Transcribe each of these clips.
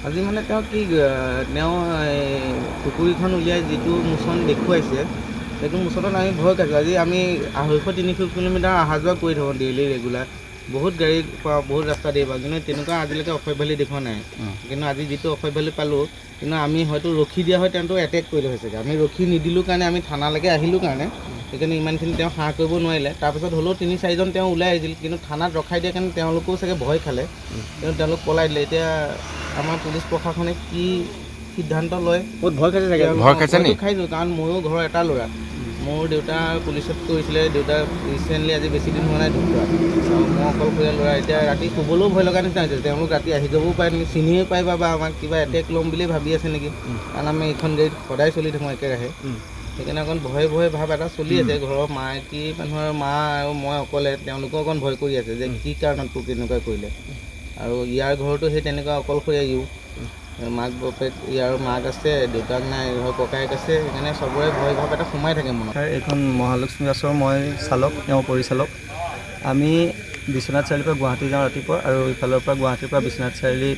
আজি মানে তেওঁ কি পুখুৰীখন উলিয়াই যিটো মোচন দেখুৱাইছে সেইটো মোচনত আমি ভয় খাইছোঁ। আজি আমি 250-300 কিলোমিটাৰ অহা যোৱা কৰি থাকোঁ ডেইলি ৰেগুলাৰ। বহুত গাড়ী পাওঁ, বহুত ৰাস্তা দিয়ে পাওঁ, কিন্তু তেনেকুৱা আজিলৈকে অসভ্যালি দেখুৱা নাই। কিন্তু আজি যিটো অসভ্যালি পালোঁ, কিন্তু আমি হয়তো ৰখি দিয়া হয় তেওঁতো এটেক কৰিলে হৈছেগৈ। আমি ৰখি নিদিলোঁ কাৰণে, আমি থানালৈকে আহিলোঁ কাৰণে সেইকাৰণে ইমানখিনি তেওঁ সাহ কৰিব নোৱাৰিলে। তাৰপিছত হ'লেও 3-4জন তেওঁ ওলাই আহিছিল, কিন্তু থানাত ৰখাই দিয়া কাৰণে তেওঁলোকেও চাগে ভয় খালে, কিন্তু তেওঁলোক পলাই দিলে। এতিয়া আমাৰ পুলিচ প্ৰশাসনে কি সিদ্ধান্ত লয়, বহুত ভয় খাইছে চাগে। ভয় খাইছে নি? খাইছোঁ, কাৰণ ময়ো ঘৰৰ এটা ল'ৰা। মোৰ দেউতা পুলিচত কৰিছিলে, দেউতা ৰিচেণ্টলি আজি বেছি দিন হোৱা নাই ঢুকুৱা। মই অকলশৰীয়া ল'ৰা, এতিয়া ৰাতি শুবলৈও ভয় লগা নিচিনা হৈছে। তেওঁলোক ৰাতি আহি যাবও পাৰে নেকি, চিনিয়ে পাই বা আমাক কিবা এটেক ল'ম বুলি ভাবি আছে নেকি, কাৰণ আমি এইখন গাড়ীত সদায় চলি থাকোঁ একেৰাহে। সেইকাৰণে অকণ ভয় ভাৱ এটা চলি আছে। ঘৰৰ মাইকী মানুহৰ মা আৰু মই অকলে, তেওঁলোকেও অকণ ভয় কৰি আছে যে কি কাৰণত তোক এনেকুৱা কৰিলে। আৰু ইয়াৰ ঘৰতো সেই তেনেকুৱা অকলশৰীয়া মাক বাপেক, ইয়াৰ মাক আছে, দেউতাক নাই, ঘৰৰ ককায়েক আছে, সেইকাৰণে চবৰে ভয় ভাৱ এটা সোমাই থাকে মনত। এইখন মহালক্ষ্মী বাছৰ মই চালক, তেওঁ পৰিচালক। আমি বিশ্বনাথ চাৰিআলিৰ পৰা গুৱাহাটী যাওঁ ৰাতিপুৱা, আৰু ইফালৰ পৰা গুৱাহাটীৰ পৰা বিশ্বনাথ চাৰিআলি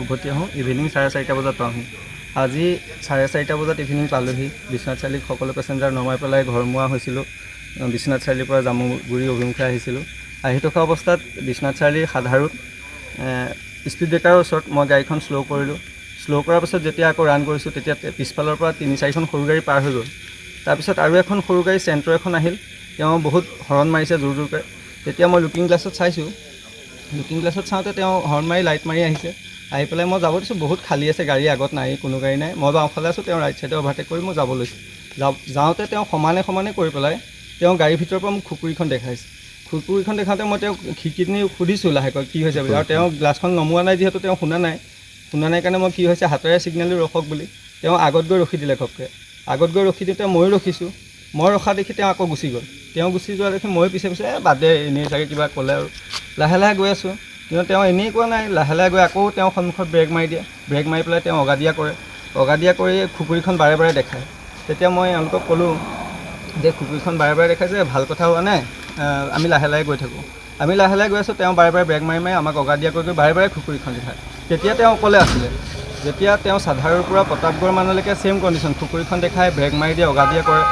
উভতি আহোঁ। ইভিনিং 4:30 বজাত পাওঁহি। আজি 4:30 বজাত ইভিনিং পালোহি। বিশ্বনাথ চাৰিআলিত সকলো পেচেঞ্জাৰ নমাই পেলাই ঘৰমুৱা হৈছিলোঁ। বিশ্বনাথ চাৰিআলিৰ পৰা জামুগুৰি অভিমুখে আহিছিলোঁ। আহি থকা অৱস্থাত বিশ্বনাথ চাৰিআলিৰ সাধাৰণ স্পীড ব্ৰেকাৰৰ ওচৰত মই গাড়ীখন শ্ল' কৰিলোঁ। শ্ল' কৰাৰ পাছত যেতিয়া আকৌ ৰান কৰিছোঁ, তেতিয়া পিছফালৰ পৰা 3-4খন সৰু গাড়ী পাৰ হৈ গ'ল। তাৰপিছত আৰু এখন সৰু গাড়ী চেণ্ট্ৰ এখন আহিল, তেওঁ বহুত হৰ্ণ মাৰিছে জোৰ জোৰকৈ। তেতিয়া মই লুকিং গ্লাছত চাইছোঁ, লুকিং গ্লাছত চাওঁতে তেওঁ হৰ্ণ মাৰি লাইট মাৰি আহিছে। আহি পেলাই মই যাব দিছোঁ, বহুত খালী আছে, গাড়ী আগত নাই, কোনো গাড়ী নাই। মই বাওঁফালে আছোঁ, তেওঁ ৰাইট চাইডে অভাৰটেক কৰি মই যাব লৈছোঁ। যাওঁতে তেওঁ সমানে কৰি পেলাই তেওঁ গাড়ীৰ ভিতৰৰ পৰা মোক খুকুৰীখন দেখাইছে। খুকুৰীখন দেখাওঁতে মই তেওঁক খিৰিকীখিনি সুধিছোঁ লাহেকৈ কি হৈছে বুলি, আৰু তেওঁ গ্লাছখন নমোৱা নাই যিহেতু তেওঁ শুনা নাই কাৰণে মই কি হৈছে হাতেৰে ছিগনেল দি ৰখক বুলি তেওঁ আগত গৈ ৰখি দিলে। ঘপকৈ আগত গৈ ৰখি দিওঁতে ময়ো ৰখিছোঁ। মই ৰখা দেখি তেওঁ আকৌ গুচি গ'ল। তেওঁ গুচি যোৱা দেখি মই পিছে বাদ দে, এনেই চাগে কিবা ক'লে, আৰু লাহে লাহে গৈ আছোঁ। কিন্তু তেওঁ এনেই কোৱা নাই, লাহে লাহে গৈ আকৌ তেওঁ সন্মুখত ব্ৰেক মাৰি দিয়ে। ব্ৰেক মাৰি পেলাই তেওঁ অগাদিয়া কৰি খুকুৰীখন বাৰে বাৰে দেখায়। তেতিয়া মই এওঁলোকক ক'লোঁ যে খুকুৰীখন বাৰে বাৰে দেখাইছে, ভাল কথা হোৱা নাই, আমি লাহে লাহে গৈ থাকোঁ। আমি লাহে লাহে গৈ আছোঁ, তেওঁ বাৰে বাৰে ব্ৰেক মাৰি আমাক অগাদিয়া কৰি বাৰে বাৰে খুকুৰীখন দেখায়। তেতিয়া তেওঁ অকলে আছিলে। যেতিয়া তেওঁ চাধাৰৰ পৰা প্ৰতাপগড় মানলৈকে ছেইম কণ্ডিশ্যন, খুকুৰীখন দেখায়, ব্ৰেক মাৰি দিয়ে, অগাদিয়া কৰে।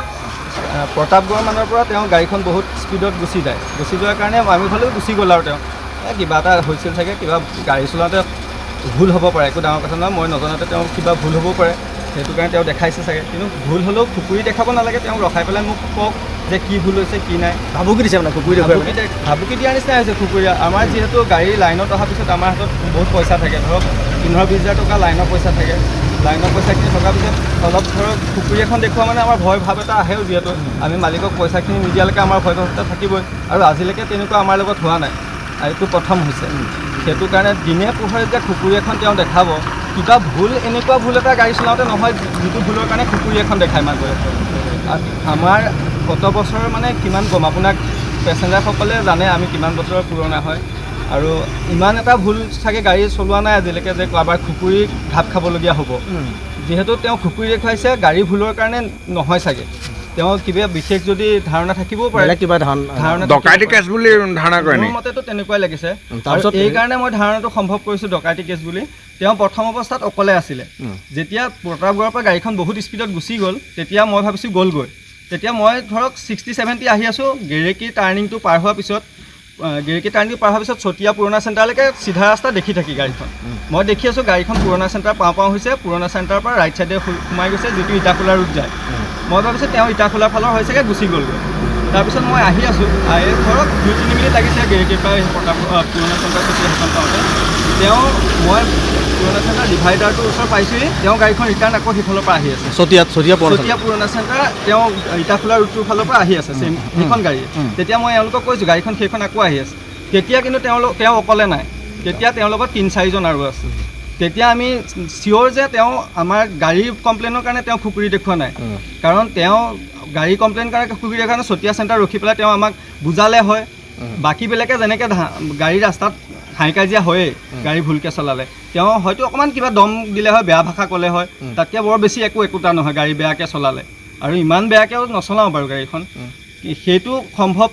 প্ৰতাপগড় মানৰ পৰা তেওঁ গাড়ীখন বহুত স্পীডত গুচি যায়। গুচি যোৱাৰ কাৰণে আমি হ'লেও গুচি গ'ল, আৰু তেওঁ কিবা এটা হৈছিল চাগে, কিবা গাড়ী চলাওঁতে ভুল হ'ব পাৰে, একো ডাঙৰ কথা নহয়, মই নজনাতে তেওঁ কিবা ভুল হ'বও পাৰে, সেইটো কাৰণে তেওঁ দেখাইছে চাগে। কিন্তু ভুল হ'লেও খুকুৰী দেখাব নালাগে, তেওঁ ৰখাই পেলাই মোক কওক যে কি ভুল হৈছে কি নাই। ভাবুকি দিছে মানে খুকুৰী ভাবুকি দিয়াৰ নিচিনা হৈছে খুকুৰী। আমাৰ যিহেতু গাড়ী লাইনত অহাৰ পিছত আমাৰ হাতত বহুত পইচা থাকে, ধৰক 15-20 হাজাৰ টকা লাইনৰ পইচা থাকে। লাইনৰ পইচাখিনি থকাৰ পিছত অলপ ধৰক খুকুৰী এখন দেখুওৱা মানে আমাৰ ভয় ভাৱ এটা আহেও, যিহেতু আমি মালিকক পইচাখিনি নিদিয়ালৈকে আমাৰ ভয় ভাৱ এটা থাকিবই, আৰু আজিলৈকে তেনেকুৱা আমাৰ লগত হোৱা নাই, এইটো প্ৰথম হৈছে। সেইটো কাৰণে দিনে পোহৰে যে খুকুৰী এখন তেওঁ দেখাব, কিবা ভুল, এনেকুৱা ভুল এটা গাড়ী চলাওঁতে নহয় যিটো ভুলৰ কাৰণে খুকুৰী এখন দেখায় মানুহে। আমাৰ গত বছৰ মানে কিমান কম, আপোনাক পেচেঞ্জাৰসকলে জানে আমি কিমান বছৰৰ পুৰণা হয়, আৰু ইমান এটা ভুল চাগে গাড়ী চলোৱা নাই আজিলৈকে যে কাৰোবাৰ খুকুৰী ঘাপ খাবলগীয়া হ'ব। যিহেতু তেওঁ খুকুৰী দেখুৱাইছে, গাড়ী ভুলৰ কাৰণে নহয় চাগে, তেওঁ কিবা বিশেষ যদি ধাৰণা থাকিবও পাৰে, কিবা ধাৰণা ডকাইতি কেছ বুলি ধাৰণা কৰে নেকি? মোৰ মতেতো তেনেকুৱাই লাগিছে। তাৰপিছত এইকাৰণে মই ধাৰণাটো সম্ভৱ কৰিছোঁ ডকাইতি কেছ বুলি। তেওঁ প্ৰথম অৱস্থাত অকলে আছিলে। যেতিয়া প্ৰতাপগড়ৰ পৰা গাড়ীখন বহুত স্পীডত গুচি গ'ল, তেতিয়া মই ভাবিছোঁ গ'লগৈ। তেতিয়া মই ধৰক 60-70 আহি আছোঁ, গেৰেকী টাৰ্ণিংটো পাৰ হোৱাৰ পিছত চতিয়া পুৰণা চেণ্টাৰলৈকে চিধা ৰাস্তা দেখি থাকি গাড়ীখন মই দেখি আছোঁ, গাড়ীখন পুৰণা চেণ্টাৰ পাওঁ হৈছে, পুৰণা চেণ্টাৰৰ পৰা ৰাইট চাইডে সোমাই গৈছে, যিটো ইটাখোলা ৰুট যায়। মই ভাবিছোঁ তেওঁ ইটাখোলাৰ ফালৰ হৈ চাগে গুচি গ'লগৈ। তাৰপিছত মই আহি আছোঁ, ধৰক 2-3 মিনিট লাগিছে গেৰেকীৰ পৰা পুৰণা চেণ্টাৰ চতিয়া সেইখন পাওঁতে। মই পুৰণা চেণ্টাৰ ডিভাইডাৰটোৰ ওচৰত পাইছোঁহি, তেওঁ গাড়ীখন ৰিটাৰ্ণ আকৌ সেইফালৰ পৰা আহি আছে, চতিয়া পুৰণা চেণ্টাৰ তেওঁ ইটাখোলা ৰুটটোৰ ফালৰ পৰা আহি আছে সেইখন গাড়ী। তেতিয়া মই এওঁলোকক কৈছোঁ গাড়ীখন সেইখন আকৌ আহি আছে। তেতিয়া কিন্তু তেওঁ অকলে নাই, তেতিয়া তেওঁৰ লগত 3-4জন আৰু আছে। তেতিয়া আমি চিয়'ৰ যে তেওঁ আমাৰ গাড়ী কমপ্লেইনৰ কাৰণে তেওঁ খুকুৰী দেখুওৱা নাই, কাৰণ তেওঁ গাড়ী কমপ্লেইন কাৰণে খুকুৰী দেখুওৱা নাই। চতিয়া চেণ্টাৰ ৰখি পেলাই তেওঁ আমাক বুজালে হয়, বাকীবিলাকে যেনেকৈ গাড়ী ৰাস্তাত হাই কাজিয়া হয়েই গাড়ী ভুলকৈ চলালে, তেওঁ হয়তো অকণমান কিবা দম দিলে হয়, বেয়া ভাষা ক'লে হয়, তাতকৈ বৰ বেছি একোটা নহয় গাড়ী বেয়াকৈ চলালে। আৰু ইমান বেয়াকৈও নচলাওঁ বাৰু গাড়ীখন, সেইটো সম্ভৱ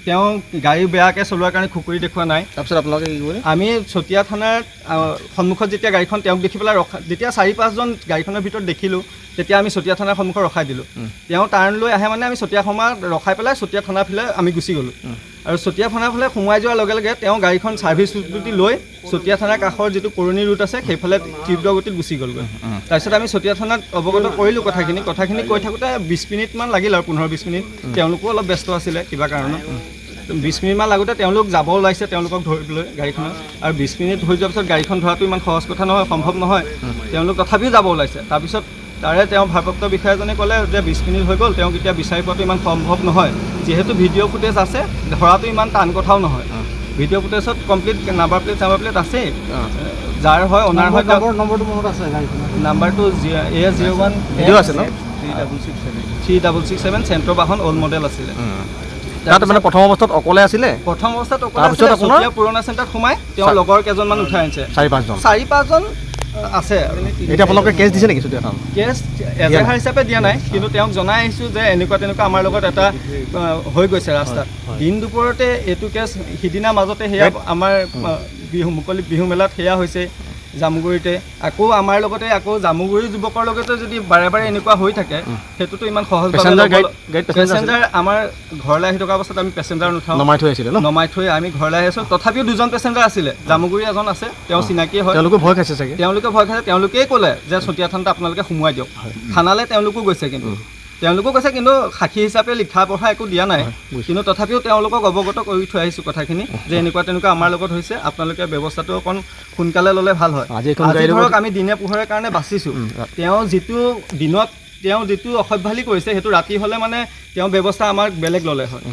তেওঁ গাড়ী বেয়াকৈ চলোৱাৰ কাৰণে খুকুৰি দেখুওৱা নাই। তাৰপিছত আপোনালোকে কি কৰিলে? আমি চতিয়া থানাৰ সন্মুখত যেতিয়া গাড়ীখন তেওঁক দেখি পেলাই যেতিয়া 4-5জন গাড়ীখনৰ ভিতৰত দেখিলোঁ, তেতিয়া আমি চতিয়া থানাৰ সন্মুখত ৰখাই দিলোঁ। তেওঁ টাৰ্ণ লৈ আহে মানে আমি চতিয়া সমাজ ৰখাই পেলাই চতিয়া থানাৰ ফালে আমি গুচি গ'লোঁ। আৰু চতিয়া থানাৰ ফালে সোমাই যোৱাৰ লগে লগে তেওঁ গাড়ীখন ছাৰ্ভিচ ৰুটি লৈ চতিয়া থানাৰ কাষৰ যিটো পুৰণি ৰুট আছে সেইফালে তীব্ৰ গতিত গুচি গ'লগৈ। তাৰপিছত আমি চতিয়া থানাত অৱগত কৰিলোঁ কথাখিনি কৈ থাকোঁতে 20 মিনিটমান লাগিল আৰু 15-20 মিনিট। তেওঁলোকো অলপ ব্যস্ত আছিলে কিবা কাৰণত। 20 মিনিটমান লাগোঁতে তেওঁলোক যাব ওলাইছে তেওঁলোকক ধৰিবলৈ গাড়ীখনত। আৰু 20 মিনিট হৈ যোৱাৰ পিছত গাড়ীখন ধৰাটো ইমান সহজ কথা নহয়, সম্ভৱ নহয়। তেওঁলোক তথাপিও যাব ওলাইছে। তাৰপিছত তাৰে তেওঁ ভাৰপ্ৰাপ্ত বিষয়াজনে ক'লে যে 20 মিনিট হৈ গ'ল, তেওঁক এতিয়া বিচাৰি পোৱাটো ইমান সম্ভৱ নহয়। যিহেতু ভিডিঅ' ফুটেজ আছে, ধৰাটো ইমান টান কথাও নহয়। ভিডিঅ' ফুটেজত কমপ্লিট নাম্বাৰ প্লেট আছেই, যাৰ হয় অনাৰ হয়। নম্বৰটো মনত আছে গাড়ীখনৰ? নাম্বাৰটো A01 ভিডিঅ' আছে ন? 3667 চেণ্ট্ৰ বাহন অল্ড মডেল আছিলে। তাত মানে প্ৰথম অৱস্থাত অকলে আছিলে? প্ৰথম অৱস্থাত তাৰপিছত আপোনাৰ চতিয়া পুৰণা চেণ্টাৰত সোমাই তেওঁ লগৰ কেইজনমান উঠাই আনিছে। 4-5জন আছে। এতিয়া আপোনালোকে কেছ দিছে নেকি চতিয়া থানাত? কেছ এজাহাৰ হিচাপে দিয়া নাই, কিন্তু তেওঁক জনাই আহিছোঁ যে এনেকুৱা তেনেকুৱা আমাৰ লগত এটা হৈ গৈছে ৰাস্তাত। দিন দুপৰতে এইটো কেছ, সিদিনা মাজতে সেয়া আমাৰ মুকলি বিহু মেলাত সেয়া হৈছে জামুগুৰিতে। আকৌ আমাৰ লগতে আকৌ জামুগুৰি যুৱকৰ লগতে যদি বাৰে বাৰে এনেকুৱা হৈ থাকে, সেইটোতো ইমান সহজ পেচেঞ্জাৰ আমাৰ ঘৰলৈ আহি থকা অৱস্থাত আমি পেচেঞ্জাৰ নুঠাওঁ, নমাই থৈ আমি ঘৰলৈ আহি আছোঁ। তথাপিও 2জন পেচেঞ্জাৰ আছিলে, জামুগুৰি এজন আছে, তেওঁ চিনাকিয়ে হয়। তেওঁলোকে ভয় খাইছে চাগে? তেওঁলোকেই ক'লে যে চতিয়া থানাত আপোনালোকে সোমোৱাই দিয়ক। থানালৈ তেওঁলোকো গৈছে, কিন্তু সাক্ষী হিচাপে লিখা পঢ়া একো দিয়া নাই। কিন্তু তথাপিও তেওঁলোকক অৱগত কৰি থৈ আহিছোঁ কথাখিনি যে এনেকুৱা তেনেকুৱা আমাৰ লগত হৈছে, আপোনালোকে ব্যৱস্থাটো অকণ সোনকালে ল'লে ভাল হয়। আজি ধৰক আমি দিনে পোহৰে কাৰণে বাচিছোঁ। তেওঁ যিটো অসভ্যালি কৰিছে সেইটো ৰাতি হ'লে মানে তেওঁ ব্যৱস্থা আমাক বেলেগ ল'লে হয়।